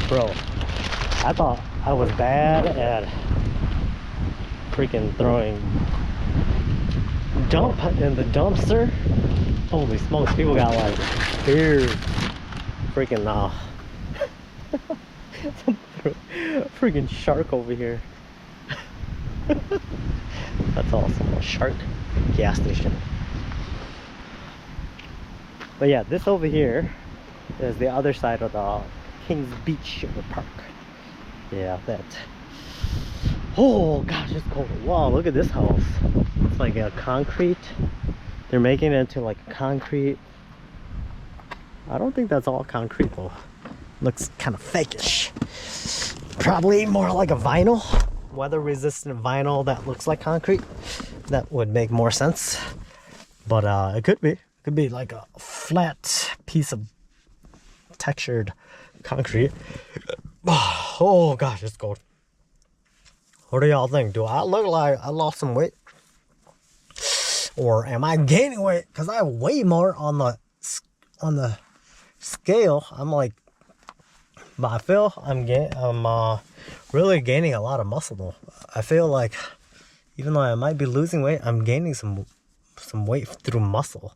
Bro, I thought I was bad at freaking throwing dump in the dumpster. Holy smokes, people got like weird freaking some freaking shark over here. That's awesome. A shark gas station. But yeah, this over here is the other side of the Kings Beach Park. Yeah, that. Oh gosh, it's cold. Wow, look at this house. It's like a concrete. They're making it into like a concrete. I don't think that's all concrete though. Looks kind of fakeish. Probably more like a vinyl, weather resistant vinyl that looks like concrete. That would make more sense. But it could be like a flat piece of textured concrete. Oh gosh, it's cold. What do y'all think? Do I look like I lost some weight? Or am I gaining weight? Because I weigh more on the scale. I'm like, but I feel I'm really gaining a lot of muscle though. I feel like even though I might be losing weight, I'm gaining some weight through muscle.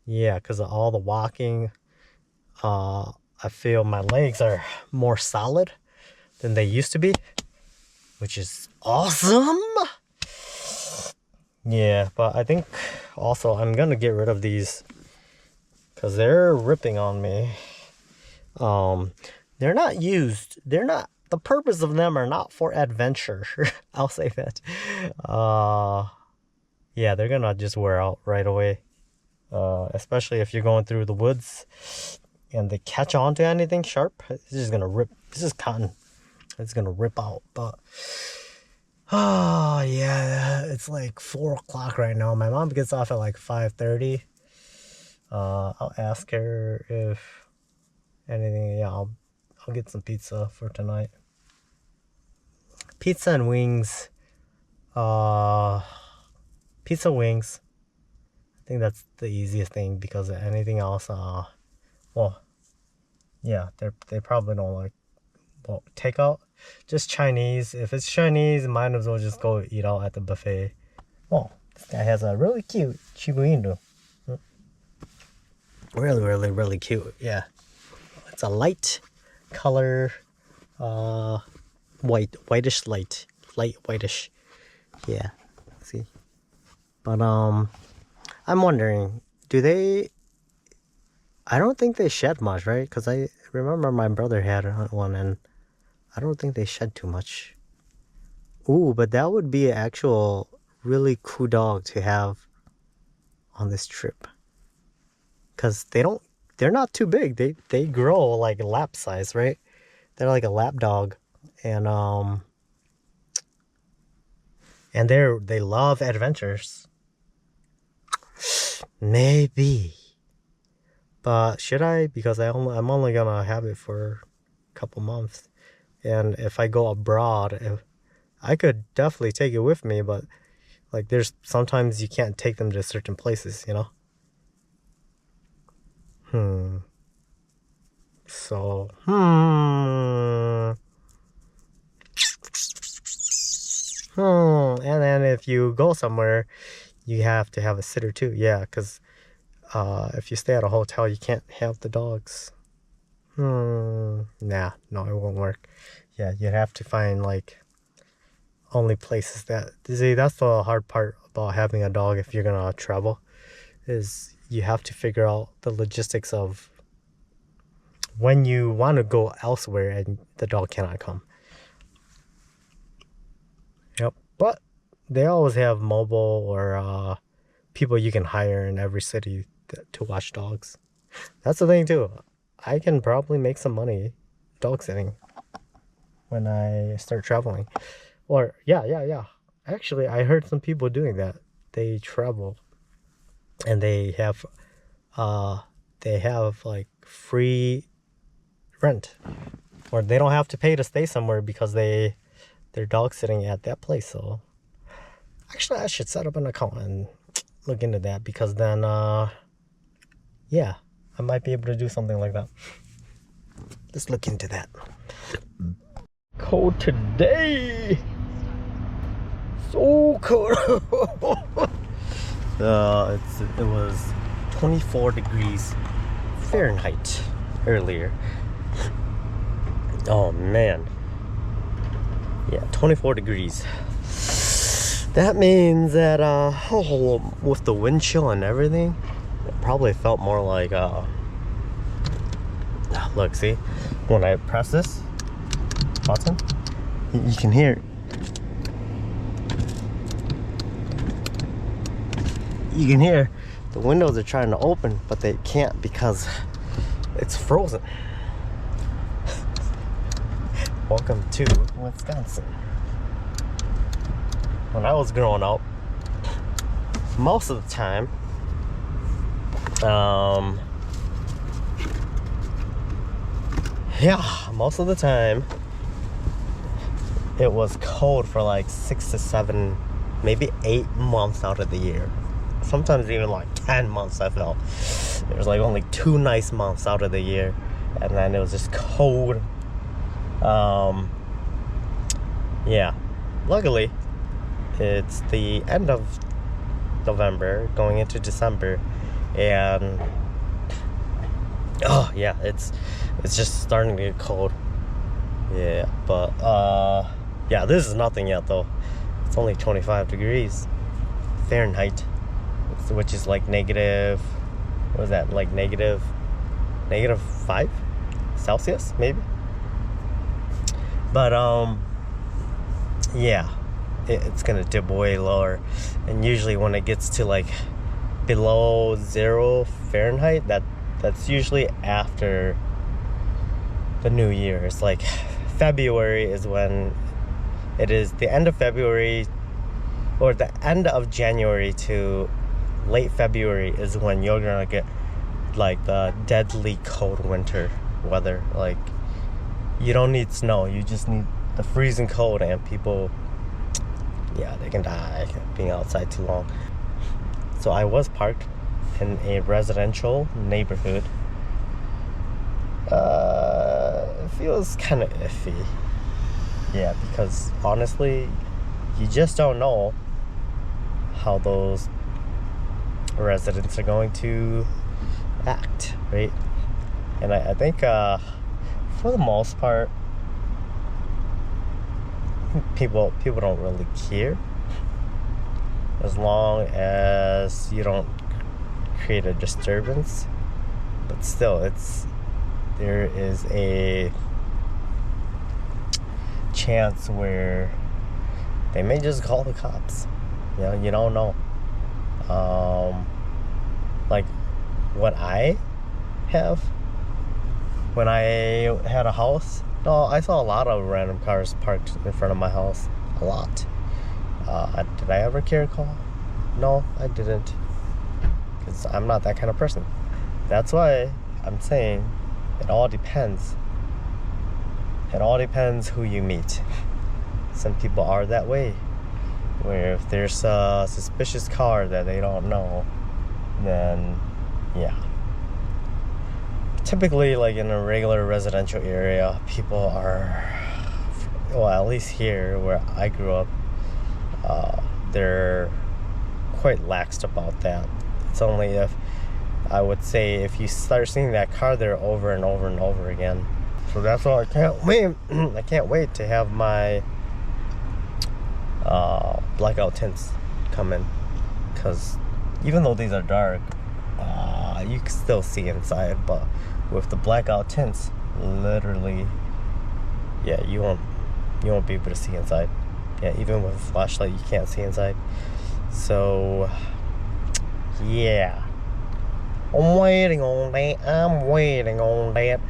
Yeah, because of all the walking. I feel my legs are more solid than they used to be, which is awesome. Yeah, but I think also I'm gonna get rid of these because they're ripping on me. They're not used. The purpose of them are not for adventure. I'll say that. Yeah, they're gonna just wear out right away. Especially if you're going through the woods and they catch on to anything sharp, it's just gonna rip. This is cotton. It's gonna rip out. But oh yeah, it's like 4 o'clock right now. My mom gets off at like 5:30. I'll ask her if anything. Yeah, I'll get some pizza for tonight. Pizza and wings. Pizza wings. I think that's the easiest thing because anything else, well, yeah, they probably don't like, well, takeout. Just Chinese. If it's Chinese, might as well just go eat out at the buffet. Oh, this guy has a really cute Sheboygan. Really, really, really cute. Yeah, it's a light color, whitish light whitish. Yeah, see. But I'm wondering, do they? I don't think they shed much, right? Because I remember my brother had one, and I don't think they shed too much. Ooh, but that would be an actual really cool dog to have on this trip. Because they're not too big. They grow like lap size, right? They're like a lap dog. And they love adventures. Maybe. But should I? Because I'm only gonna have it for a couple months. And if I go abroad, I could definitely take it with me, but like there's sometimes you can't take them to certain places, you know? So, and then if you go somewhere, you have to have a sitter too. Yeah, because if you stay at a hotel, you can't have the dogs. Nah, no, it won't work. Yeah, you'd have to find like only places that, see, that's the hard part about having a dog if you're gonna travel, is you have to figure out the logistics of when you want to go elsewhere and the dog cannot come. Yep, but they always have mobile or people you can hire in every city to watch dogs. That's the thing too. I can probably make some money dog sitting when I start traveling. Or yeah. Actually, I heard some people doing that. They travel and they have like free rent, or they don't have to pay to stay somewhere because they're dog sitting at that place. So actually, I should set up an account and look into that, because then yeah, I might be able to do something like that. Let's look into that. Cold today. So cold. It was 24 degrees Fahrenheit earlier. Oh man. Yeah, 24 degrees. That means that with the wind chill and everything, it probably felt more like look, see, when I press this button, you can hear it. You can hear the windows are trying to open, but they can't because it's frozen. Welcome to Wisconsin. When I was growing up, most of the time, most of the time, it was cold for like 6 to 7, maybe 8 months out of the year. Sometimes even like 10 months. I felt there was like only 2 nice months out of the year, and then it was just cold. Yeah, luckily it's the end of November going into December, and oh yeah, it's just starting to get cold. Yeah, but yeah, this is nothing yet though. It's only 25 degrees Fahrenheit, which is like negative, what is that, like negative 5 Celsius maybe. But yeah, it's gonna dip way lower, and usually when it gets to like below 0 Fahrenheit, that's usually after the new year. It's like February is when it is the end of February, or the end of January to late February is when you're gonna get like the deadly cold winter weather. Like, you don't need snow, you just need the freezing cold, and people, yeah, they can die being outside too long. So I was parked in a residential neighborhood. It feels kind of iffy. Yeah, because honestly, you just don't know how those residents are going to act, right? And I think for the most part, people don't really care, as long as you don't create a disturbance. But still, there is a chance where they may just call the cops. You know, you don't know. Like what I have when I had a house. No, I saw a lot of random cars parked in front of my house. A lot. Did I ever care to call? No, I didn't. Because I'm not that kind of person. That's why I'm saying it all depends. It all depends who you meet. Some people are that way, where if there's a suspicious car that they don't know, then yeah. Typically, like in a regular residential area, people are, well, at least here where I grew up, they're quite laxed about that. It's only if, I would say, if you start seeing that car there over and over and over again. So that's why I can't wait. I can't wait to have my blackout tints come in, because even though these are dark, you can still see inside. But with the blackout tints, literally, yeah, you won't be able to see inside. Yeah, even with a flashlight, you can't see inside. So yeah, I'm waiting on that.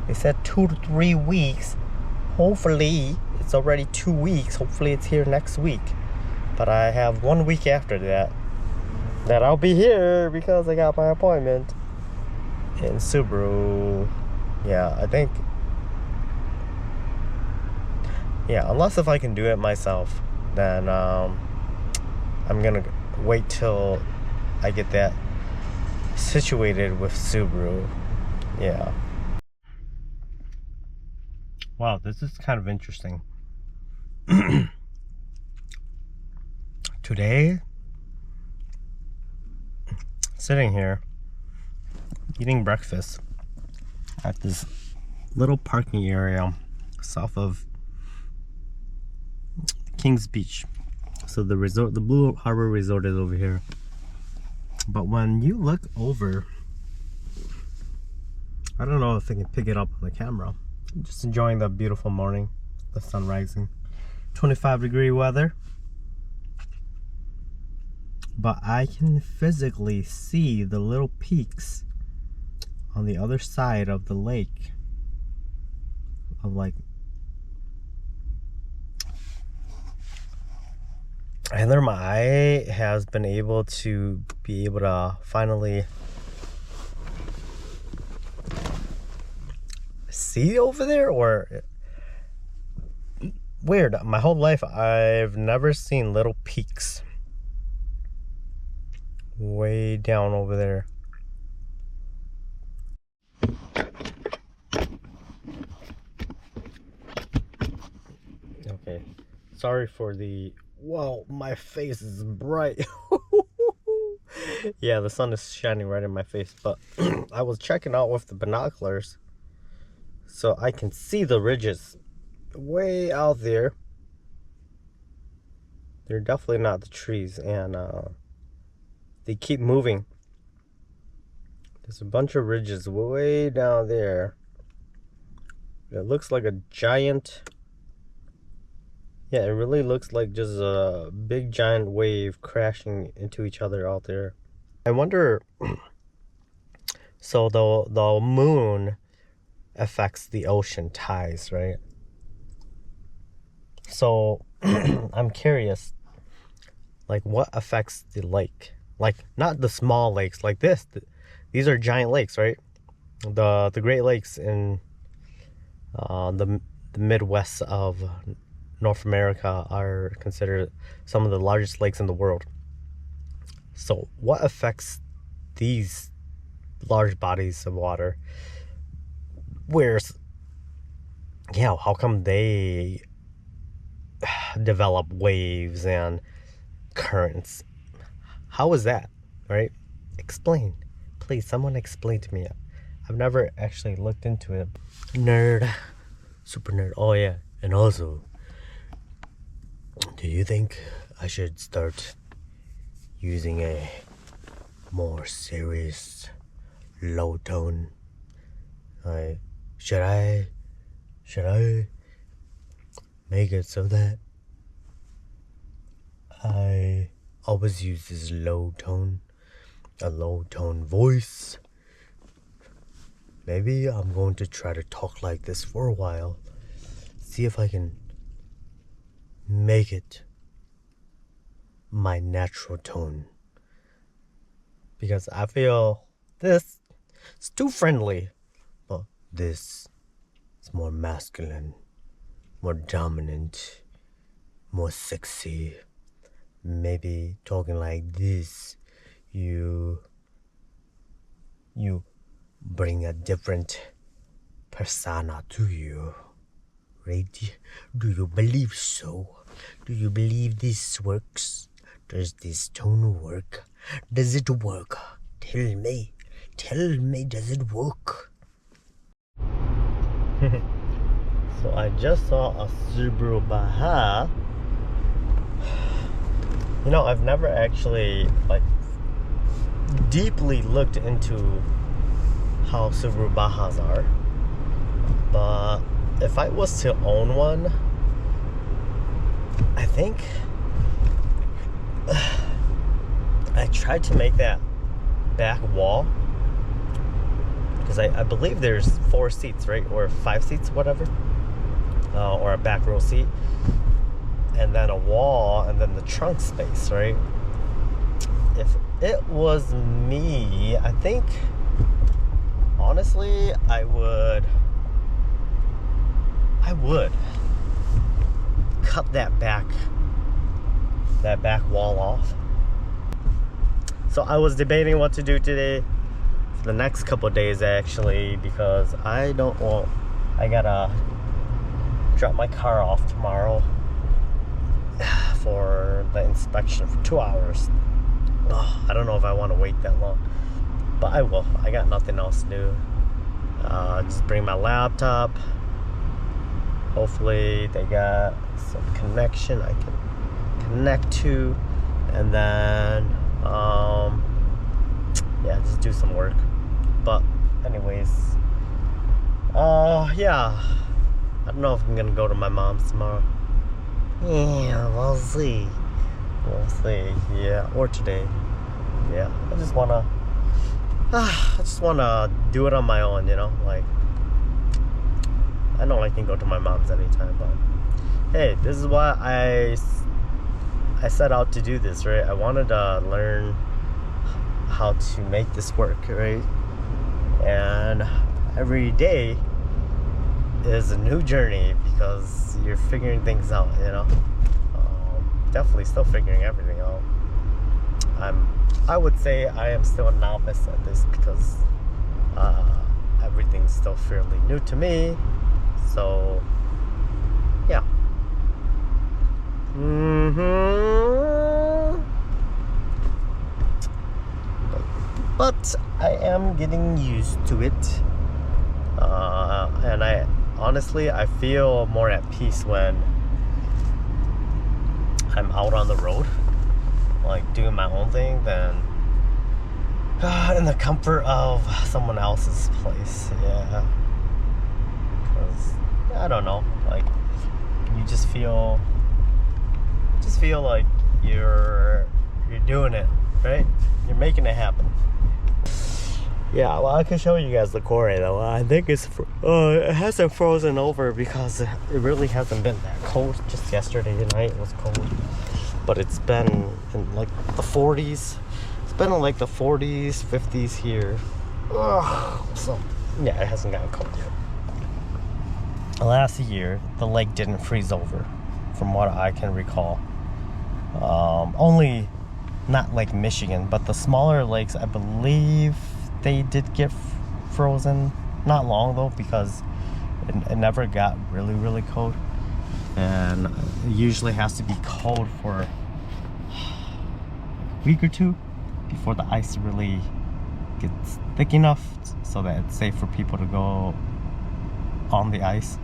They said 2 to 3 weeks. Hopefully it's already 2 weeks. Hopefully it's here next week. But I have 1 week after that I'll be here, because I got my appointment in Subaru. Yeah, I think, yeah, unless if I can do it myself, then I'm gonna wait till I get that situated with Subaru. Yeah. Wow, this is kind of interesting. Today, sitting here eating breakfast at this little parking area south of Kings Beach. So the resort, the Blue Harbor Resort, is over here. But when you look over, I don't know if I can pick it up on the camera. I'm just enjoying the beautiful morning, the sun rising. 25-degree weather. But I can physically see the little peaks on the other side of the lake. Of like, either my eye has been able to finally see over there, or weird. My whole life I've never seen little peaks way down over there. Okay, sorry for the, whoa, my face is bright. Yeah, the sun is shining right in my face, but I was checking out with the binoculars so I can see the ridges way out there. They're definitely not the trees, and they keep moving. There's a bunch of ridges way down there. It looks like a giant, yeah, it really looks like just a big giant wave crashing into each other out there. I wonder, so the moon affects the ocean tides, right? So I'm curious, like, what affects the lake? Like, not the small lakes like this. These are giant lakes, right? The Great Lakes in the Midwest of North America are considered some of the largest lakes in the world. So what affects these large bodies of water? Where's, yeah, how come they develop waves and currents? How is that, right? Explain. Please, someone explain to me. I've never actually looked into it. Nerd. Super nerd. Oh yeah. And also, do you think I should start using a more serious low tone? Should I make it so that I always use this low tone, a low tone voice? Maybe I'm going to try to talk like this for a while, see if I can make it my natural tone, because I feel this is too friendly, but this is more masculine, more dominant, more sexy. Maybe talking like this, you bring a different persona to you, right? Do you believe so? Do you believe this works? Does this tone work? Does it work? Tell me, does it work? So I just saw a Subaru Baja. You know, I've never actually like deeply looked into how Subaru Bajas are, but if I was to own one, I think I tried to make that back wall, because I believe there's 4 seats, right, or 5 seats, whatever, or a back row seat, and then a wall, and then the trunk space, right? If it was me, I think honestly I would cut that back wall off. So I was debating what to do today. the next couple days actually, because I gotta drop my car off tomorrow for the inspection for 2 hours. Oh, I don't know if I want to wait that long, but I will. I got nothing else to do. Just bring my laptop. Hopefully they got some connection I can connect to, and then yeah, just do some work. But anyways, yeah, I don't know if I'm gonna go to my mom's tomorrow. Yeah, we'll see. Yeah, or today. Yeah, I just wanna do it on my own, you know. Like, I know I can go to my mom's anytime, but hey, this is why I set out to do this, right? I wanted to learn how to make this work, right? And every day is a new journey because you're figuring things out, you know. Definitely still figuring everything out. I would say I am still a novice at this because everything's still fairly new to me. So yeah. But I am getting used to it, and I honestly feel more at peace when I'm out on the road, like doing my own thing, than in the comfort of someone else's place. Yeah, because I don't know, like you just feel like you're doing it, right? You're making it happen. Yeah, well, I can show you guys the quarry though. I think it hasn't frozen over because it really hasn't been that cold. Just yesterday night it was cold, but it's been in like the 40s. It's been in like the 40s, 50s here. Ugh. So yeah, it hasn't gotten cold yet. Last year the lake didn't freeze over, from what I can recall. Only not Lake Michigan, but the smaller lakes, I believe they did get frozen. Not long though, because it never got really cold, and it usually has to be cold for a week or two before the ice really gets thick enough so that it's safe for people to go on the ice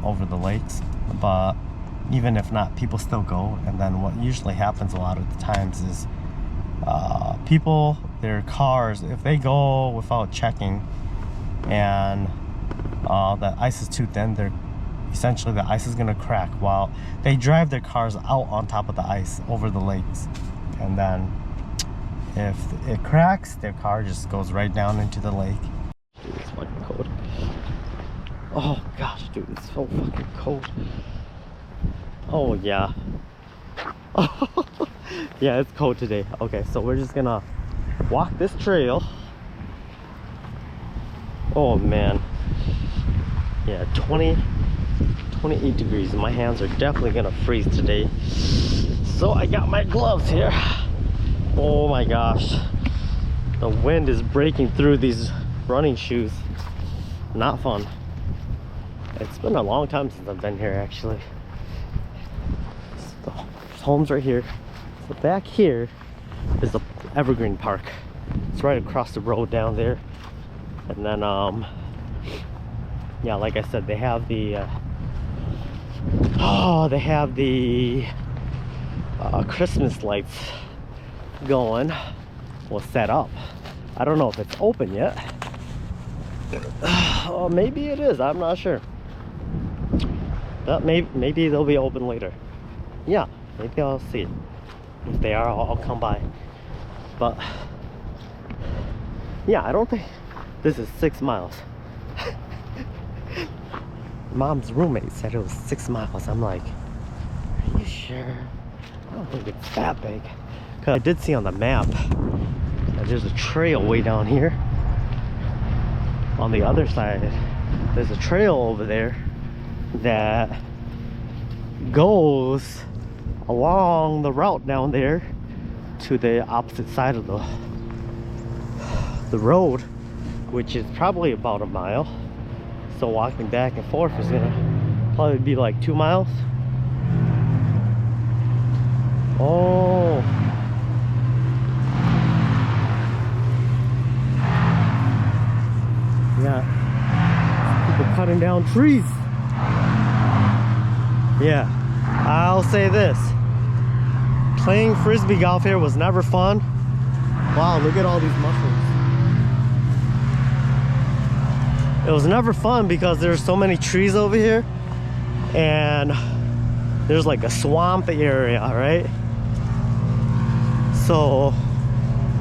over the lakes. But even if not, people still go. And then what usually happens a lot of the times is people, their cars, if they go without checking and the ice is too thin, essentially the ice is going to crack while they drive their cars out on top of the ice over the lakes. And then if it cracks, their car just goes right down into the lake. Dude, it's fucking cold. Oh gosh, dude, it's so fucking cold. Oh yeah. Yeah, it's cold today. Okay, so we're just gonna walk this trail. Oh man. Yeah, 28 degrees. My hands are definitely gonna freeze today. So I got my gloves here. Oh my gosh. The wind is breaking through these running shoes. Not fun. It's been a long time since I've been here actually. So, there's homes right here. So back here is the Evergreen Park. It's right across the road down there. And then yeah, like I said, they have the Christmas lights going, well, set up. I don't know if it's open yet. Oh, maybe it is, I'm not sure. But maybe they'll be open later. Yeah, maybe I'll see it. If they are, I'll come by. But yeah, I don't think this is 6 miles. Mom's roommate said it was 6 miles. I'm like, are you sure? I don't think it's that big. Cause I did see on the map that there's a trail way down here. On the other side, there's a trail over there that goes along the route down there to the opposite side of the road. which is probably about a mile. So walking back and forth is gonna probably be like 2 miles. Oh. Yeah. People cutting down trees. Yeah. I'll say this. Playing frisbee golf here was never fun. Wow, look at all these mushrooms. It was never fun because there's so many trees over here. And there's like a swamp area, right? So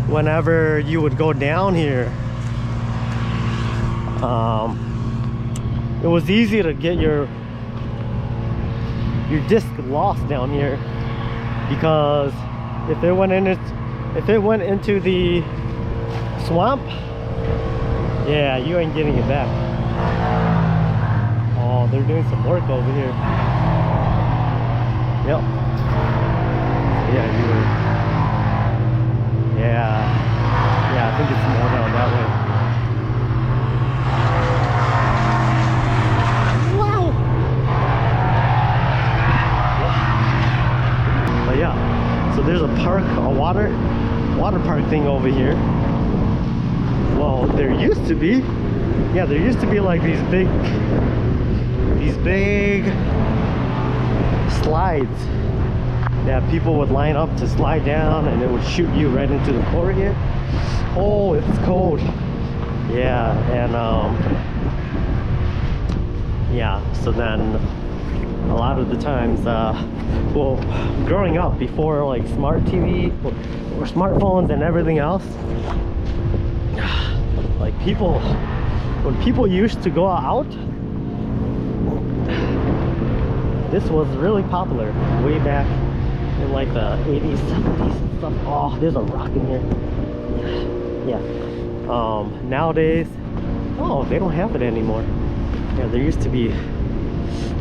whenever you would go down here, it was easy to get your disc lost down here, because if it went into the swamp, yeah, you ain't getting it back. Oh, they're doing some work over here. Yep. Yeah, you were. Yeah, I think it's more down that way. Wow. But yeah, so there's a park, a water park thing over here. Well, there used to be. Yeah, there used to be like these big slides that people would line up to slide down, and it would shoot you right into the quarry here. Oh, it's cold. Yeah, and yeah, so then a lot of the times, well, growing up before like smart TV or smartphones and everything else, like when people used to go out, this was really popular way back in like the 80s, 70s and stuff. Oh, there's a rock in here. Yeah. Nowadays, oh, they don't have it anymore. Yeah, there used to be,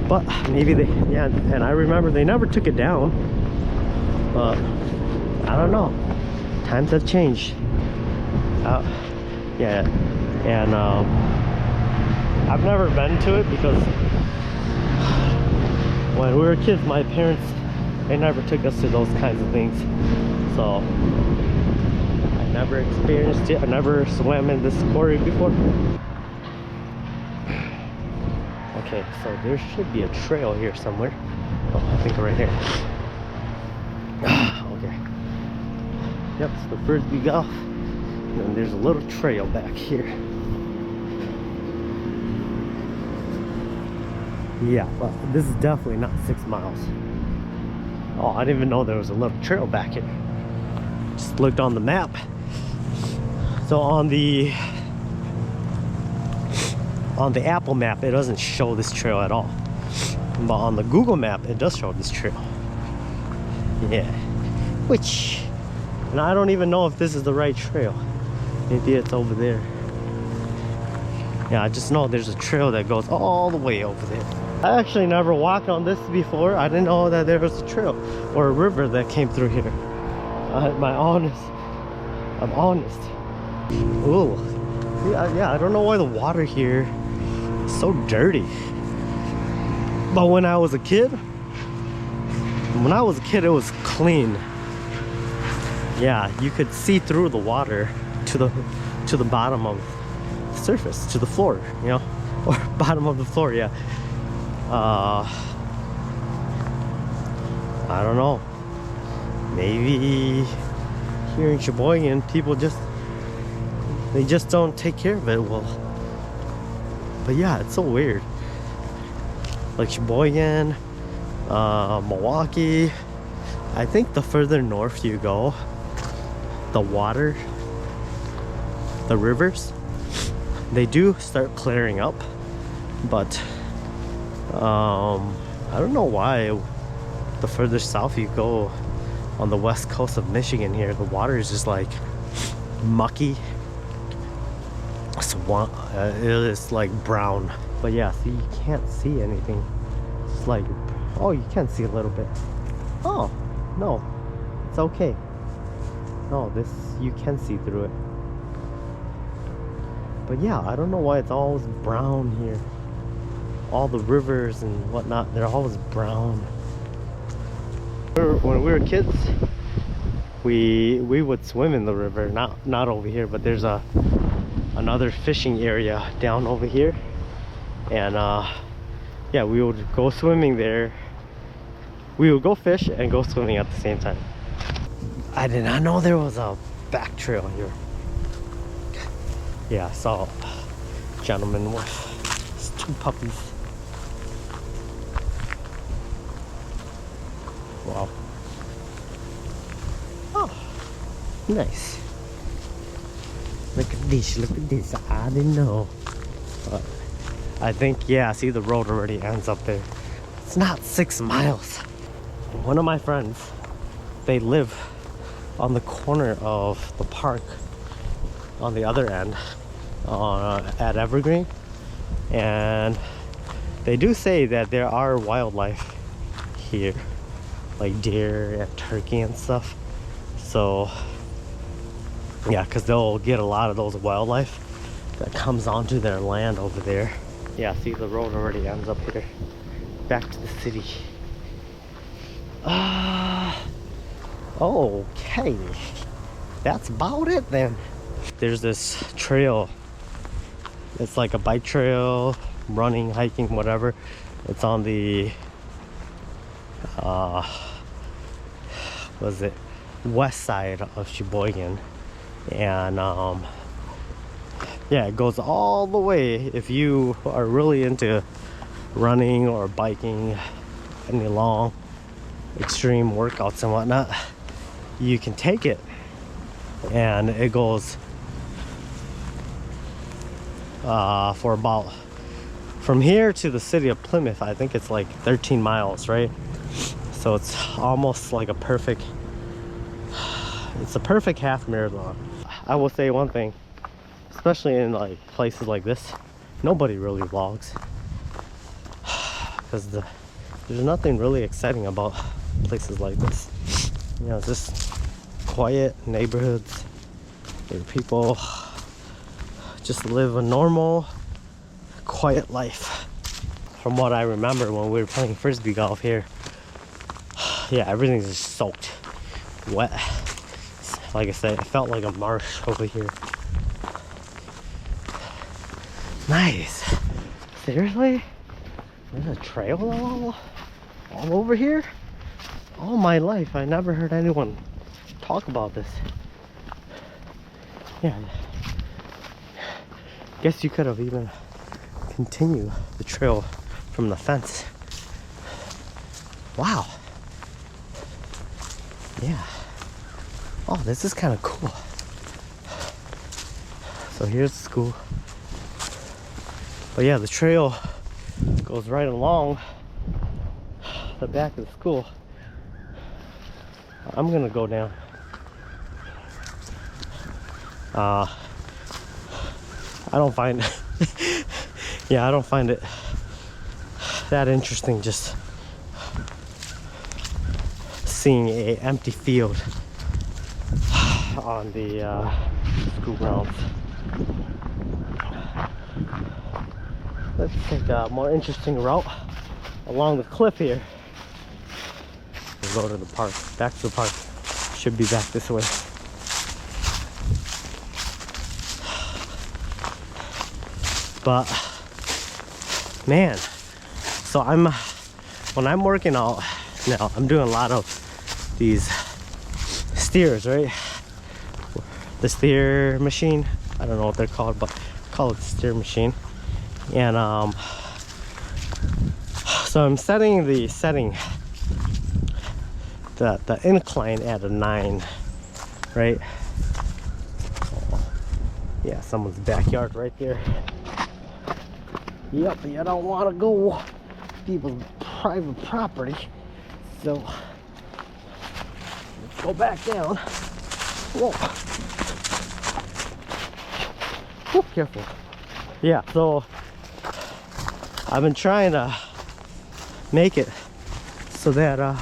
but maybe they, yeah, and I remember they never took it down, but I don't know, times have changed. Yeah, and I've never been to it because when we were kids, my parents, they never took us to those kinds of things, so I never experienced it. I never swam in this quarry before. Okay, so there should be a trail here somewhere. Oh, I think right here. Okay. Yep, it's the frisbee golf. And then there's a little trail back here. Yeah, but this is definitely not 6 miles. Oh, I didn't even know there was a little trail back here. Just looked on the map. So on the Apple map, it doesn't show this trail at all. But on the Google map, it does show this trail. Yeah. And I don't even know if this is the right trail. Maybe it's over there. Yeah, I just know there's a trail that goes all the way over there. I actually never walked on this before. I didn't know that there was a trail or a river that came through here. I'm honest. Ooh. Yeah, I don't know why the water here is so dirty. But when I was a kid, it was clean. Yeah, you could see through the water to the bottom of the surface, to the floor, you know, or bottom of the floor. Yeah. I don't know. Maybe here in Sheboygan, people just don't take care of it well. But yeah, it's so weird. Like Sheboygan, Milwaukee. I think the further north you go, the water, the rivers, they do start clearing up. But I don't know why the further south you go on the west coast of Michigan here, the water is just like mucky. Swamp, it is like brown. But yeah, see, you can't see anything. It's like, oh, you can see a little bit. Oh, no, it's okay. No, this, you can see through it. But But yeah, I don't know why it's always brown here. All the rivers and whatnot, they're always brown. When we were kids, we would swim in the river, not over here, but there's another fishing area down over here, and yeah, we would go swimming there. We would go fish and go swimming at the same time. I did not know there was a back trail here. Yeah, I saw a gentleman with his 2 puppies. Wow. Oh, nice. Look at this, look at this. I didn't know. But I think, yeah, see, the road already ends up there. It's not 6 miles. One of my friends, they live on the corner of the park on the other end, at Evergreen, and they do say that there are wildlife here, like deer and turkey and stuff. So yeah, because they'll get a lot of those wildlife that comes onto their land over there. Yeah, see, the road already ends up here, back to the city. Okay, that's about it then. There's this trail. It's like a bike trail, running, hiking, whatever. It's on the was it west side of Sheboygan, and yeah, it goes all the way. If you are really into running or biking, any long extreme workouts and whatnot, you can take it, and it goes for about, from here to the city of Plymouth, I think it's like 13 miles, right? So it's almost like a perfect, it's a perfect half marathon. I will say one thing, especially in like places like this, nobody really vlogs, because there's nothing really exciting about places like this. You know, it's just quiet neighborhoods where people just live a normal, quiet life. From what I remember when we were playing frisbee golf here, yeah, everything's just soaked wet. Like I said, it felt like a marsh over here. Nice. Seriously? There's a trail all over here? All my life, I never heard anyone talk about this. Yeah. Guess you could have even continued the trail from the fence. Wow. Yeah. Oh, this is kind of cool. So here's the school. But yeah, the trail goes right along the back of the school. I'm gonna go down. I don't find yeah, I don't find it that interesting just seeing a empty field on the school grounds. Let's take a more interesting route along the cliff here. We'll go to the park, back to the park. Should be back this way. But man, so when I'm working out now, I'm doing a lot of these steers, right? The steer machine, I don't know what they're called, but I call it the steer machine. And so I'm setting the incline at a 9, right? Yeah, someone's backyard right there. Yep, you don't want to go people's private property, so let's go back down. Whoa. Whoa, careful. Yeah, so I've been trying to make it so that oh,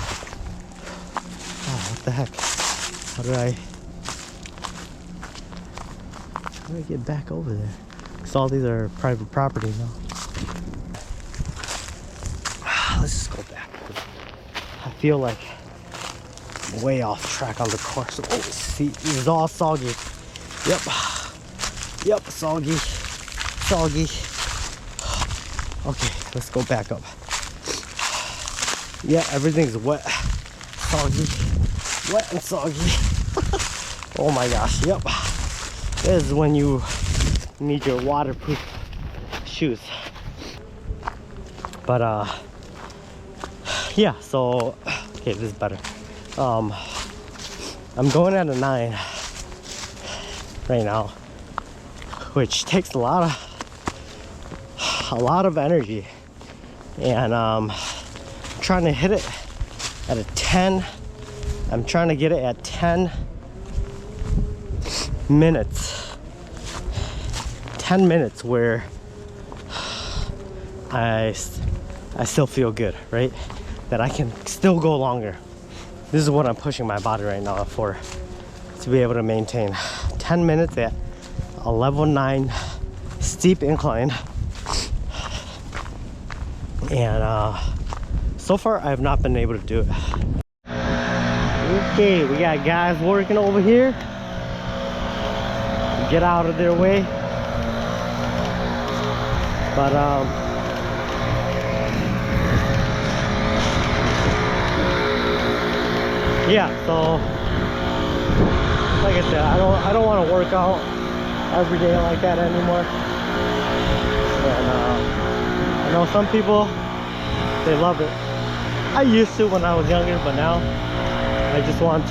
what the heck, how do I get back over there? Because all these are private property now. Let's just go back. I feel like I'm way off track on the course. Oh, see, this is all soggy. Yep. Yep, soggy. Soggy. Okay, let's go back up. Yeah, everything's wet. Soggy. Wet and soggy. Oh my gosh, yep. This is when you need your waterproof shoes. But yeah, so okay, this is better. I'm going at a 9 right now, which takes a lot of energy, and trying to hit it at a 10. I'm trying to get it at 10 minutes. 10 minutes where I still feel good, right? That I can still go longer. This is what I'm pushing my body right now for, to be able to maintain 10 minutes at a level 9 steep incline. And so far I have not been able to do it. Okay, we got guys working over here. Get out of their way. But yeah, so like I said, I don't want to work out every day like that anymore. And I know some people, they love it. I used to when I was younger, but now I just want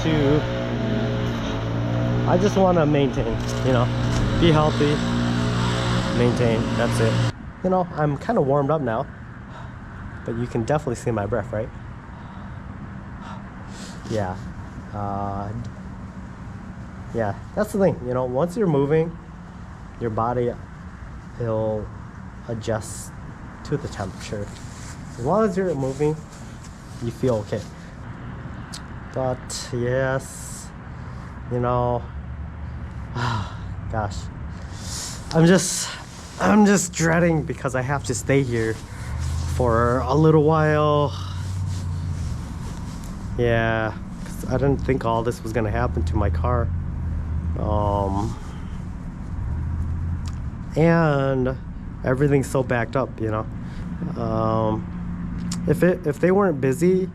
to maintain, you know, be healthy, maintain, that's it. You know, I'm kind of warmed up now, but you can definitely see my breath, right? Yeah. Yeah, that's the thing, you know, once you're moving, your body, it'll adjust to the temperature. As long as you're moving, you feel okay. But yes, you know, gosh, I'm just dreading because I have to stay here for a little while. Yeah, 'cause I didn't think all this was gonna happen to my car. And everything's so backed up, you know. If they weren't busy,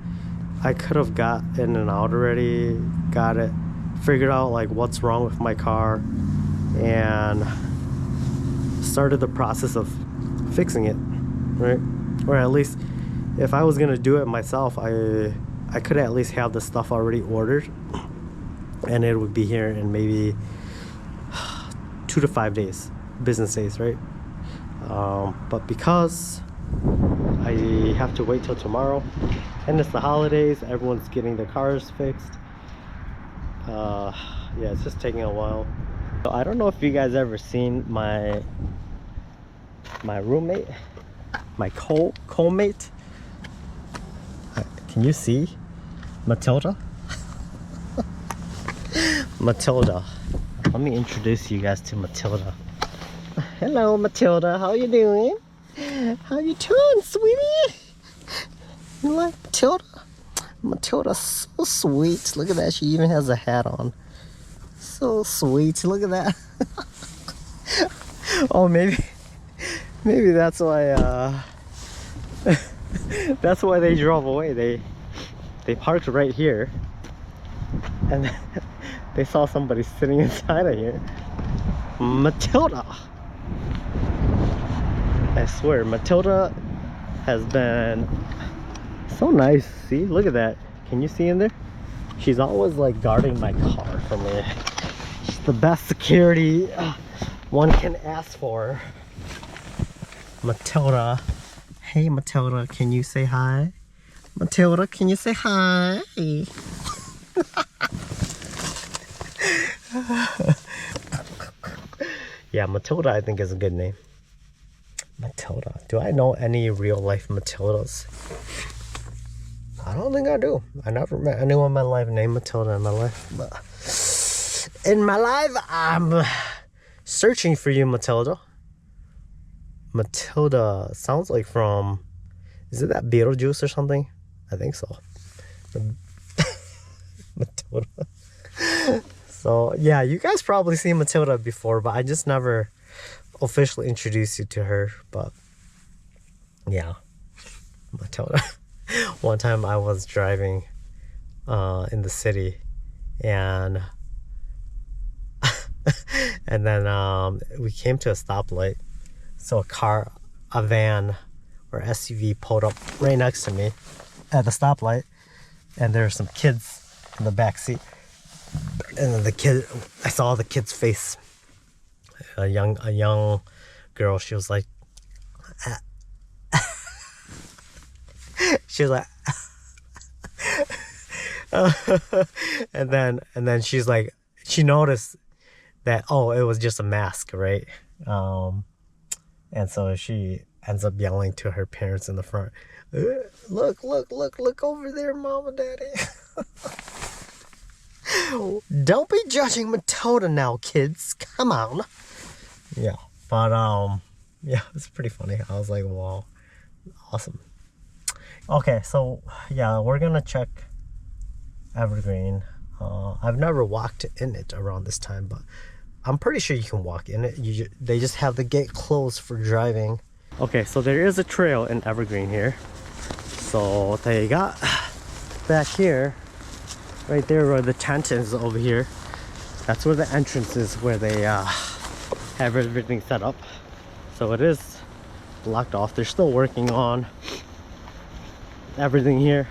I could have got in and out already, got it figured out, like what's wrong with my car, and started the process of fixing it, right? Or at least if I was gonna do it myself, I could at least have the stuff already ordered, and it would be here in maybe 2 to 5 days, business days, right? But because I have to wait till tomorrow, and it's the holidays, everyone's getting their cars fixed. Yeah, it's just taking a while. So I don't know if you guys ever seen my roommate, my co-mate. Can you see Matilda? Matilda. Let me introduce you guys to Matilda. Hello, Matilda. How you doing? How you doing, sweetie? You like Matilda? Matilda's so sweet. Look at that. She even has a hat on. So sweet. Look at that. Oh, maybe that's why that's why they drove away. They parked right here, and they saw somebody sitting inside of here. Matilda. I swear, Matilda has been so nice. See, look at that. Can you see in there? She's always like guarding my car for me. She's the best security one can ask for. Matilda. Hey, Matilda, can you say hi? Matilda, can you say hi? Yeah, Matilda I think is a good name. Matilda. Do I know any real life Matildas? I don't think I do. I never met anyone in my life named Matilda in my life. But in my life, I'm searching for you, Matilda. Matilda sounds like from, is it that Beetlejuice or something? I think so. Matilda. So yeah, you guys probably seen Matilda before, but I just never officially introduced you to her. But yeah, Matilda. One time I was driving in the city, and and then we came to a stoplight. So a van or SUV pulled up right next to me at the stoplight, and there were some kids in the back seat. And then I saw the kid's face. A young girl. She was like, and then she's like, she noticed that, oh, it was just a mask, right? And so she ends up yelling to her parents in the front, look over there, Mom and Daddy. Don't be judging Matilda now, kids. Come on. Yeah, but yeah, it's pretty funny. I was like, wow, awesome. Okay, so yeah, we're gonna check Evergreen. I've never walked in it around this time, but I'm pretty sure you can walk in it. They just have the gate closed for driving. Okay, so there is a trail in Evergreen here. So they got back here, right there where the tent is over here. That's where the entrance is, where they have everything set up. So it is locked off. They're still working on everything here.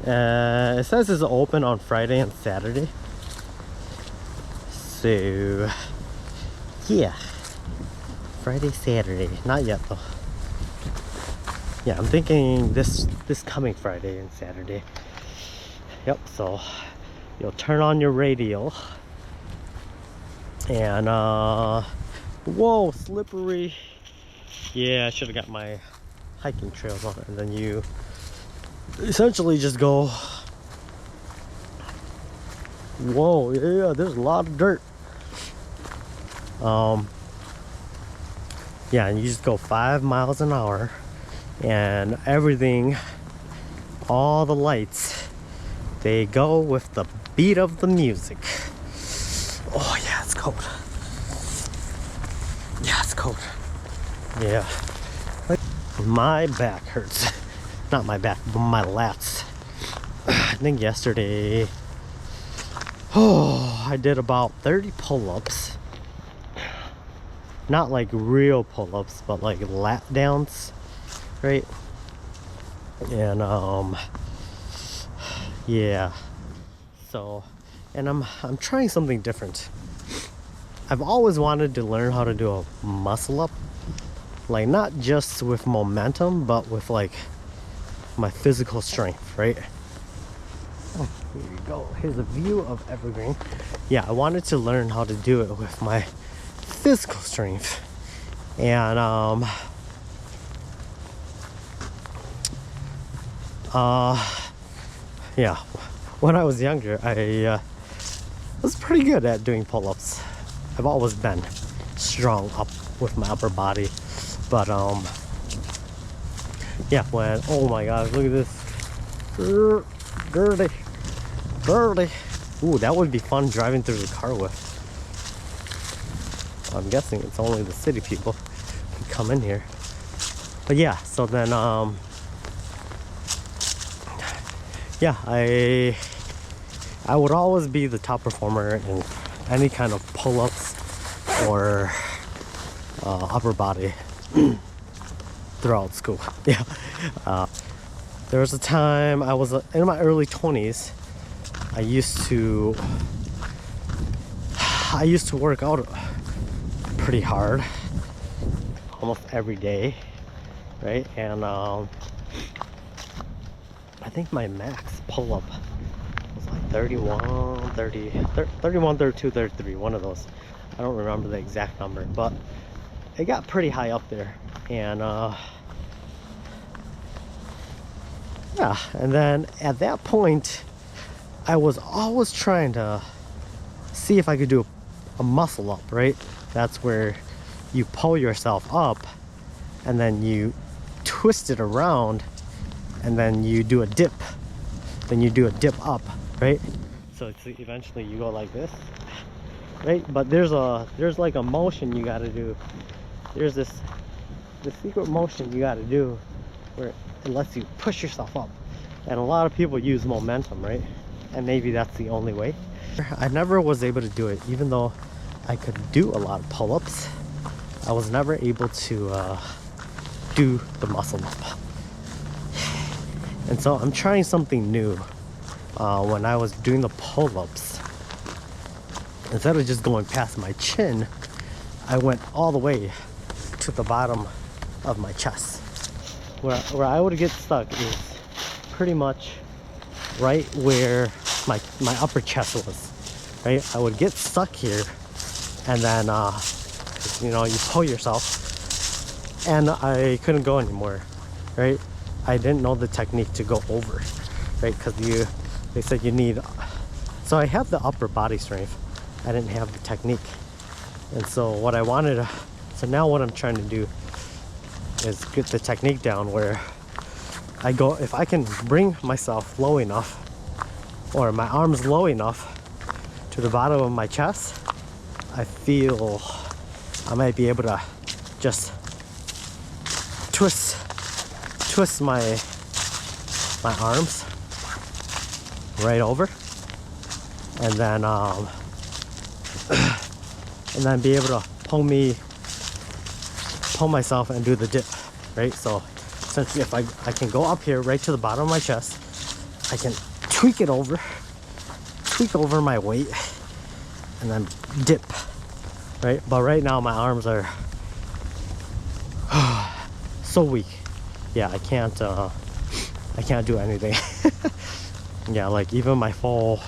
It says it's open on Friday and Saturday. So yeah, Friday, Saturday, not yet though. Yeah, I'm thinking this coming Friday and Saturday. Yep, so you'll turn on your radio and whoa, slippery. Yeah, I should have got my hiking trails on it. And then you essentially just go, whoa, yeah, there's a lot of dirt. Yeah, and you just go 5 miles an hour, and everything, all the lights, they go with the beat of the music. Oh yeah, it's cold. Yeah, it's cold. Yeah. My back hurts. Not my back, but my lats. I think yesterday, oh, I did about 30 pull-ups. Not like real pull-ups, but like lat downs, right? And yeah. So, and I'm trying something different. I've always wanted to learn how to do a muscle up, like not just with momentum, but with like my physical strength, right? Oh, here you go. Here's a view of Evergreen. Yeah, I wanted to learn how to do it with my physical strength. And yeah, when I was younger, I was pretty good at doing pull-ups. I've always been strong up with my upper body, but yeah, when, oh my gosh, look at this, dirty. Ooh, that would be fun driving through the car with. I'm guessing it's only the city people who come in here. But yeah, so then yeah, I would always be the top performer in any kind of pull-ups or upper body throughout school. Yeah. There was a time I was in my early 20s. I used to work out pretty hard, almost every day, right? And I think my max pull-up was like 31, 32, 33, one of those. I don't remember the exact number, but it got pretty high up there. And yeah, and then at that point I was always trying to see if I could do a muscle up, right? That's where you pull yourself up and then you twist it around and then you do a dip. Then you do a dip up, right? So it's eventually you go like this, right? But there's like a motion you gotta do. There's the secret motion you gotta do where it lets you push yourself up. And a lot of people use momentum, right? And maybe that's the only way. I never was able to do it, even though I could do a lot of pull-ups. I was never able to do the muscle up. And so I'm trying something new. When I was doing the pull-ups, instead of just going past my chin, I went all the way to the bottom of my chest. Where I would get stuck is pretty much right where my upper chest was, right? I would get stuck here, and then you know, you pull yourself, and I couldn't go anymore, right? I didn't know the technique to go over, right? Because they said you need, so I have the upper body strength, I didn't have the technique. And so what I wanted, so now what I'm trying to do is get the technique down where I go, if I can bring myself low enough, or my arms low enough to the bottom of my chest, I feel I might be able to just twist my arms right over, and then be able to pull myself and do the dip, right? So essentially, if I can go up here right to the bottom of my chest, I can tweak over my weight and then dip, right? But right now my arms are so weak. Yeah, I can't do anything. Yeah, like even my full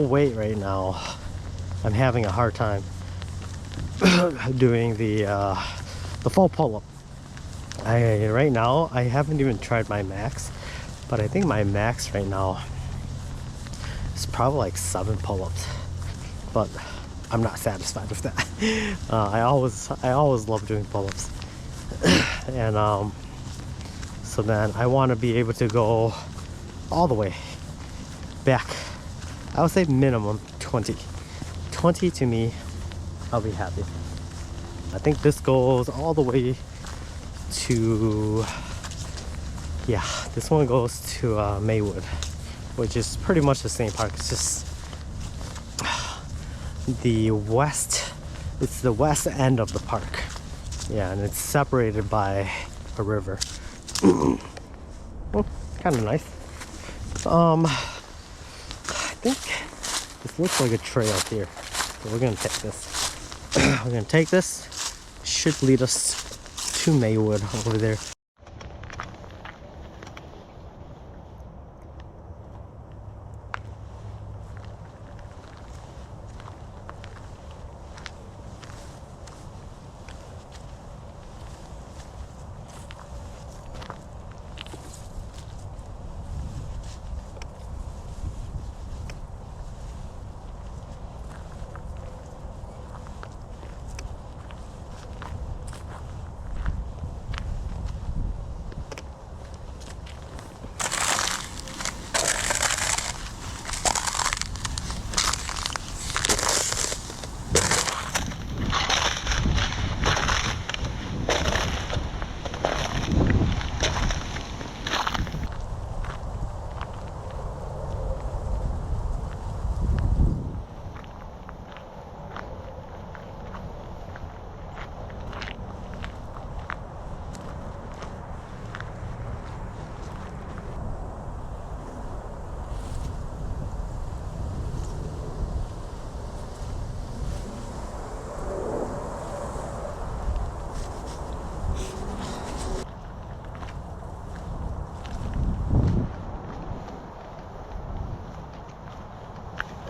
weight right now, I'm having a hard time doing the full pull-up. Right now I haven't even tried my max, but I think my max right now is probably like 7 pull-ups, but I'm not satisfied with that. I always love doing pull-ups. And so then I want to be able to go all the way back. I would say minimum 20 to me, I'll be happy. I think this goes all the way to, yeah, this one goes to Maywood, which is pretty much the same park. It's just the west end of the park. Yeah, and it's separated by a river. Well, kind of nice. I think this looks like a trail here, so we're gonna take this. We're gonna take this. Should lead us to Maywood over there.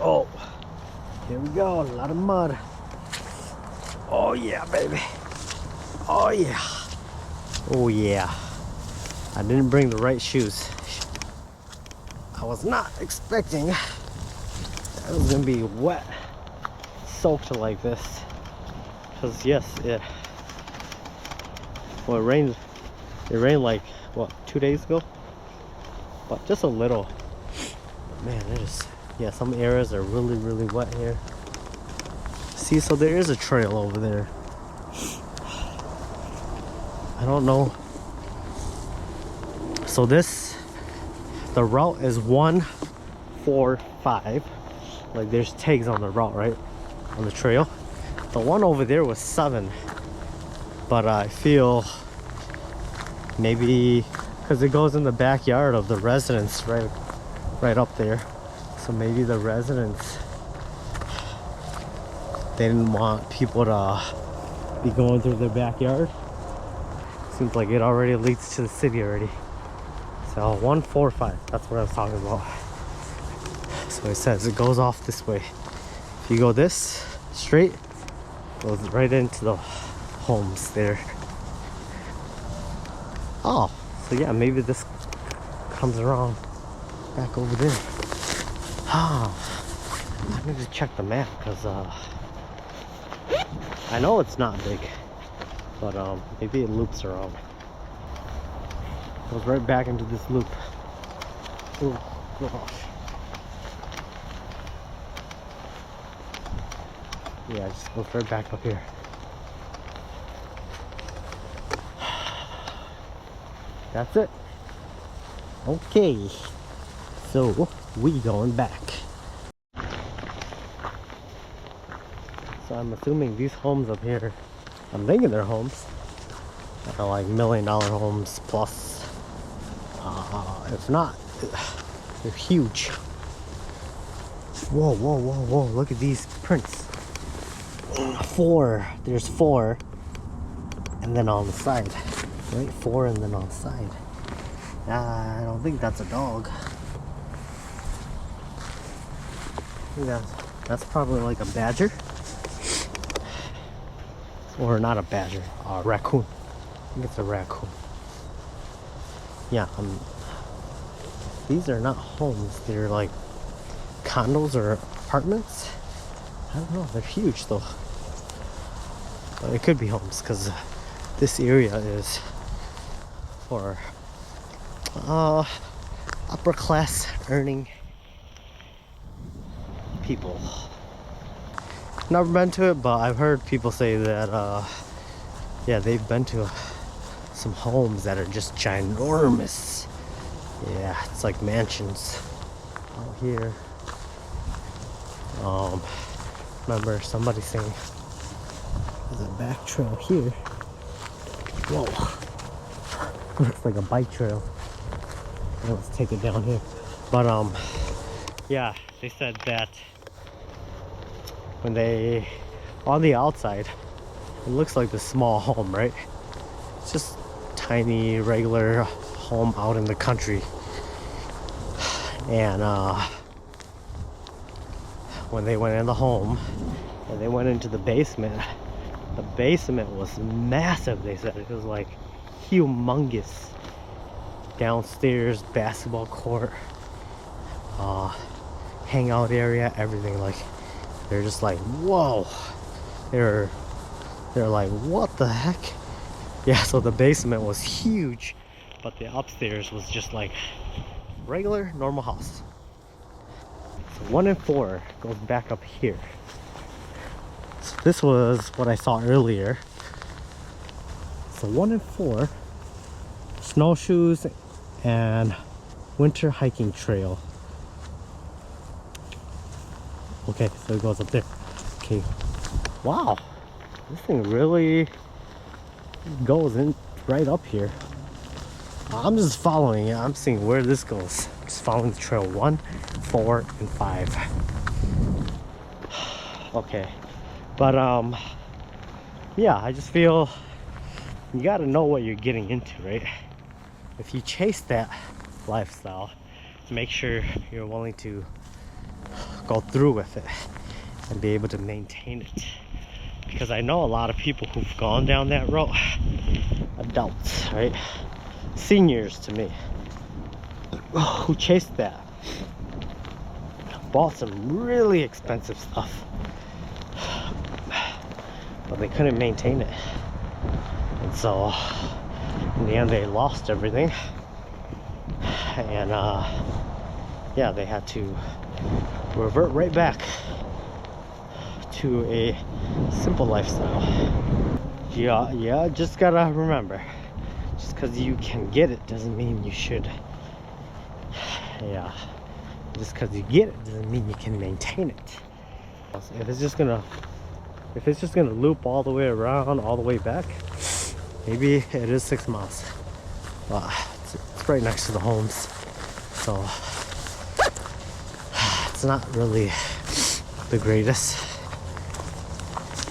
Oh, here we go, a lot of mud. Oh yeah, baby. Oh yeah. Oh yeah. I didn't bring the right shoes. I was not expecting that was gonna be wet, soaked like this. Because yes, well, it rained like what, 2 days ago, but just a little. But man, yeah, some areas are really wet here. See, so there is a trail over there. I don't know. So the route is 145. Like there's tags on the route, right? On the trail. The one over there was 7. But I feel maybe because it goes in the backyard of the residents right up there. So maybe the residents, they didn't want people to be going through their backyard. Seems like it already leads to the city already. So 145, that's what I was talking about. So it says it goes off this way. If you go this straight, it goes right into the homes there. Oh, so yeah, maybe this comes around back over there. Ah, I need to check the map because I know it's not big, but maybe it loops around. Goes right back into this loop. Oh gosh. Yeah, it just goes right back up here. That's it. Okay. So we going back. So I'm assuming these homes up here, I'm thinking they're homes, are like $1 million homes plus. If not, they're huge. Whoa, look at these prints. 4, there's 4, and then on the side, right? 4 and then on the side. I don't think that's a dog. Yeah, that's probably like a badger, or not a badger, a raccoon. I think it's a raccoon. Yeah, these are not homes, they're like condos or apartments. I don't know, they're huge though. But it could be homes because this area is for upper class earning people. Never been to it, but I've heard people say that yeah, they've been to some homes that are just ginormous. Yeah, it's like mansions out here. Remember somebody saying there's a back trail here. Whoa. Looks like a bike trail. Let's take it down here. But yeah, they said that when they, on the outside, it looks like this small home, right? It's just tiny regular home out in the country. And when they went in the home and they went into the basement was massive. They said it was like humongous. Downstairs, basketball court, hangout area, everything. Like they're just like, whoa. They're like, what the heck? Yeah, so the basement was huge, but the upstairs was just like regular normal house. So 1 and 4 goes back up here. So this was what I saw earlier. So 1 and 4, snowshoes and winter hiking trail. Okay, so it goes up there. Okay, wow, this thing really goes in right up here. I'm just following it. I'm seeing where this goes. Just following the trail 1, 4, and 5. Okay, but yeah, I just feel you got to know what you're getting into, right? If you chase that lifestyle, make sure you're willing to go through with it and be able to maintain it. Because I know a lot of people who've gone down that road, adults, right? Seniors to me, who chased that, bought some really expensive stuff, but they couldn't maintain it. And so in the end they lost everything. And yeah, they had to revert right back to a simple lifestyle. Yeah, just gotta remember, just because you can get it doesn't mean you should. Yeah, just because you get it doesn't mean you can maintain it. If it's just gonna loop all the way around, all the way back, maybe it is 6 miles. But it's right next to the homes, so it's not really the greatest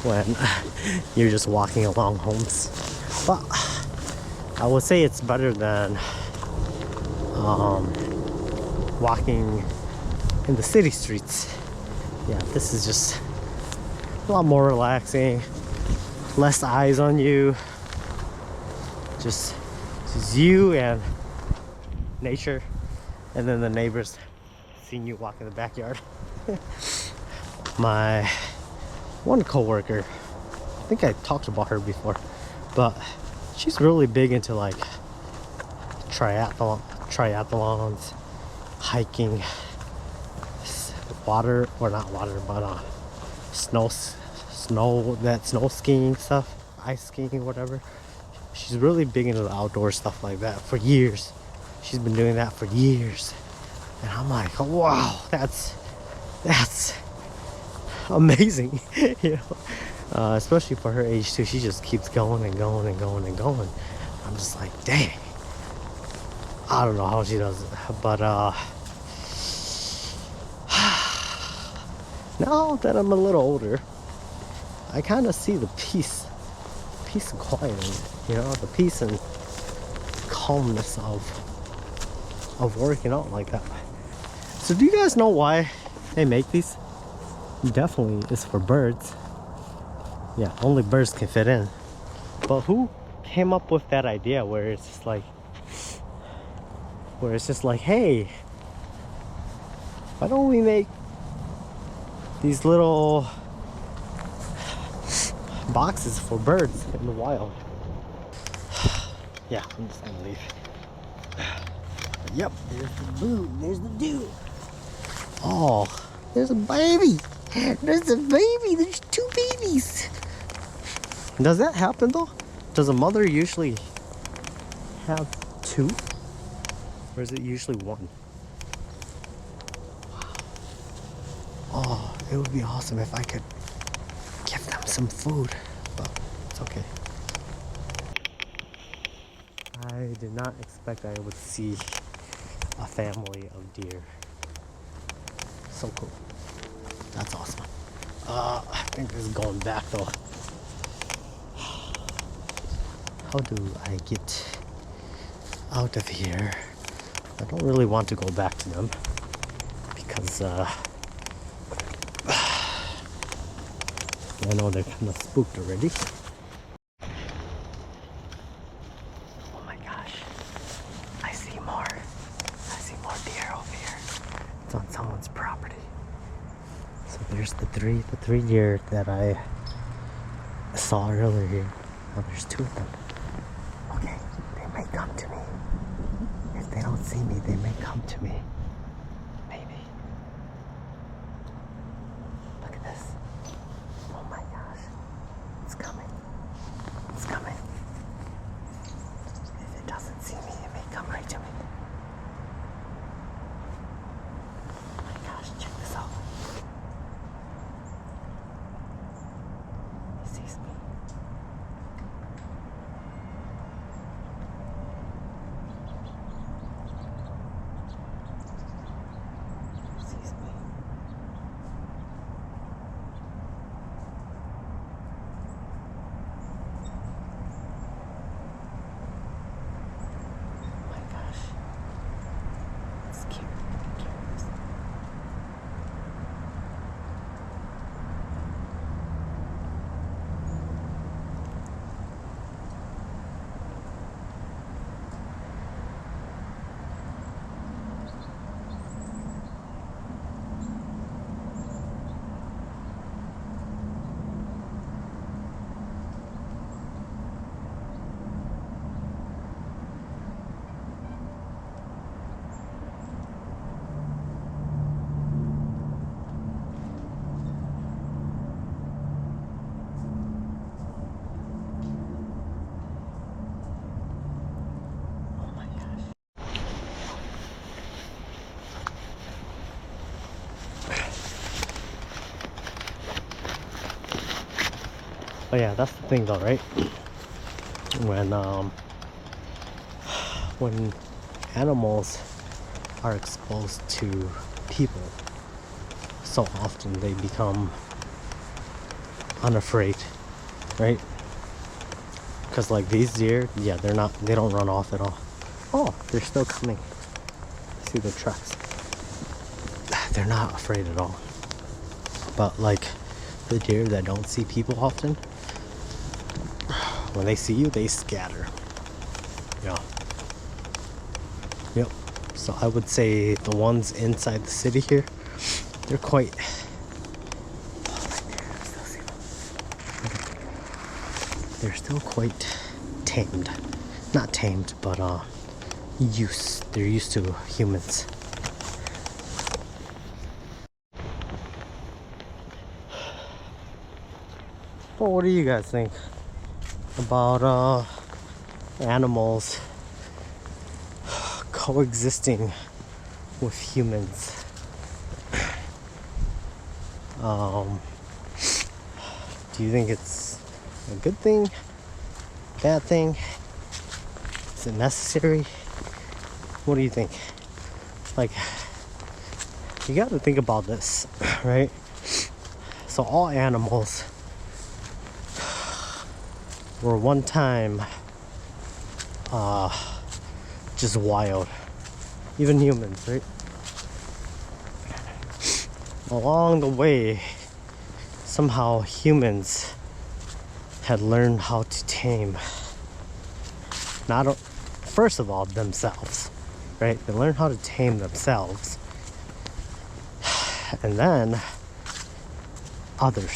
when you're just walking along homes. But I would say it's better than walking in the city streets. Yeah, this is just a lot more relaxing, less eyes on you, just you and nature, and then the neighbors seeing you walk in the backyard. My one coworker, I think I talked about her before, but she's really big into like triathlons, hiking, water, or not water, but snow skiing stuff, ice skiing, whatever. She's really big into the outdoor stuff like that for years. She's been doing that for years, and I'm like, oh, wow, that's amazing. You know, especially for her age too. She just keeps going and going and going and going. I'm just like, dang, I don't know how she does it, but now that I'm a little older, I kind of see the peace and quiet in it, you know, the peace and calmness of working out like that. So do you guys know why they make these? Definitely is for birds. Yeah, only birds can fit in. But who came up with that idea where it's just like, hey, why don't we make these little boxes for birds in the wild? Yeah, I'm just gonna leave. Yep, there's the boo, there's the dude. Oh, there's a baby. There's a baby. There's 2 babies. Does that happen though? Does a mother usually have 2? Or is it usually 1? Wow. Oh, it would be awesome if I could give them some food, but it's okay. I did not expect I would see a family of deer. So cool. That's awesome. I think this is going back though. How do I get out of here? I don't really want to go back to them because I know they're kind of spooked already. Oh my gosh, I see more deer over here. It's on someone's property. So there's the three deer that I saw earlier here. Now there's 2 of them. Okay, they may come to me. If they don't see me, they may come to me. Maybe. Look at this. Oh my gosh. It's coming. It's coming. If it doesn't see me, it may come right to me. Oh my gosh, check this out. He sees me. Oh yeah, that's the thing though, right? When animals are exposed to people so often, they become unafraid, right? Because like these deer, yeah, they don't run off at all. Oh, they're still coming. See the tracks. They're not afraid at all. But like the deer that don't see people often, when they see you, they scatter. Yeah. Yep. So I would say the ones inside the city here, they're quite. They're still quite tamed. Not tamed, but they're used to humans. Well, what do you guys think about animals coexisting with humans? Do you think it's a good thing? Bad thing? Is it necessary? What do you think? Like, you got to think about this, right? So all animals were one time just wild. Even humans, right? Along the way, somehow humans had learned how to tame, first of all, themselves, right? They learned how to tame themselves, and then other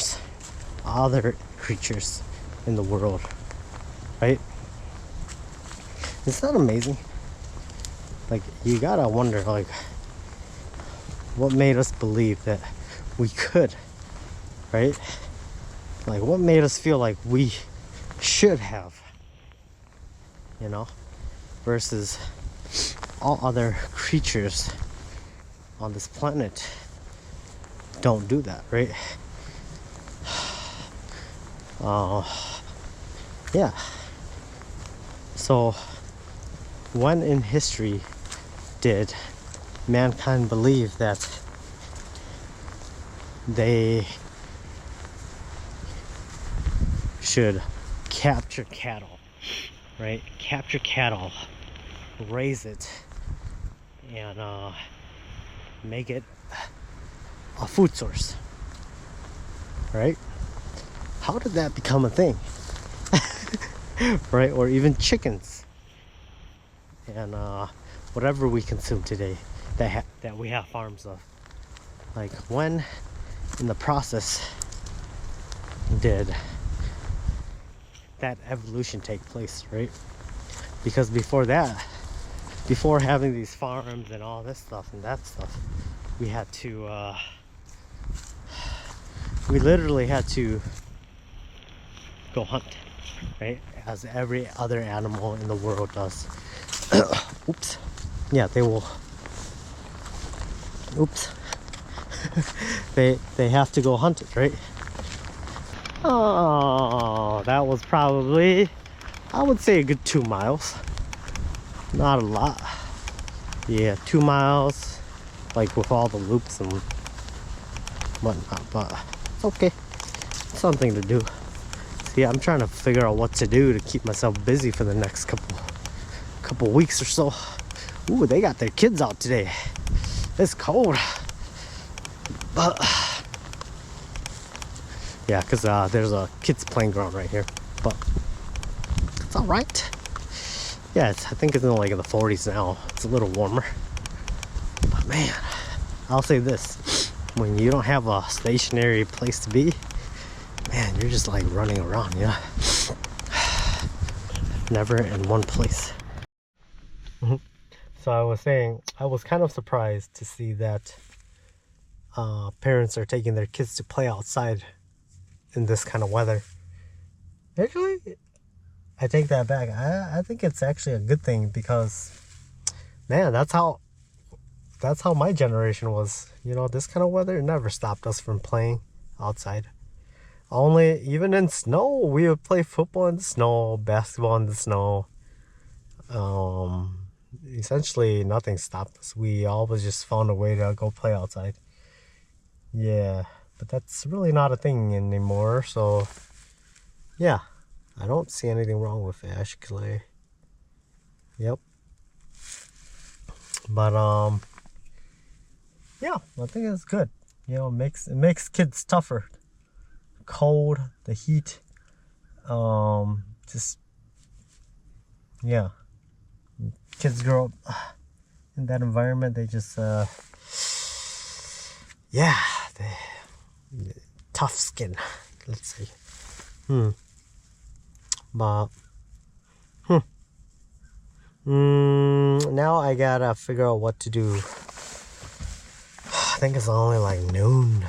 creatures in the world, right? It's not amazing. Like, you gotta wonder, like, what made us believe that we could, right? Like, what made us feel like we should have, you know, versus all other creatures on this planet don't do that, right? Yeah. So, when in history did mankind believe that they should capture cattle, right? Capture cattle, raise it, and make it a food source, right? How did that become a thing? Right? Or even chickens and whatever we consume today that we have farms of. Like, when in the process did that evolution take place, right? Because before that, before having these farms and all this stuff and that stuff, we had to we literally had to go hunt, right? As every other animal in the world does. Oops. Yeah, they will. Oops. they have to go hunt it, right? Oh, that was probably, I would say, a good 2 miles. Not a lot. Yeah, 2 miles, like with all the loops and whatnot, but it's okay. Something to do. See, I'm trying to figure out what to do to keep myself busy for the next couple weeks or so. Ooh, they got their kids out today. It's cold, but yeah, because there's a kids playing ground right here, but it's all right. Yeah, I think it's in like in the 40s now. It's a little warmer, but man, I'll say this: when you don't have a stationary place to be, man, you're just like running around, you know? Never in one place. So I was saying, I was kind of surprised to see that parents are taking their kids to play outside in this kind of weather. Actually, I take that back. I think it's actually a good thing, because, man, that's how my generation was. You know, this kind of weather never stopped us from playing outside. Only even in snow, we would play football in the snow, basketball in the snow. Essentially nothing stopped us. We always just found a way to go play outside. Yeah, but that's really not a thing anymore. So yeah, I don't see anything wrong with ash clay. Yep. But yeah, I think it's good. You know, it makes kids tougher. Cold, the heat, just yeah. Kids grow up in that environment. They just yeah, they tough skin. Let's see. But now I gotta figure out what to do. I think it's only like noon.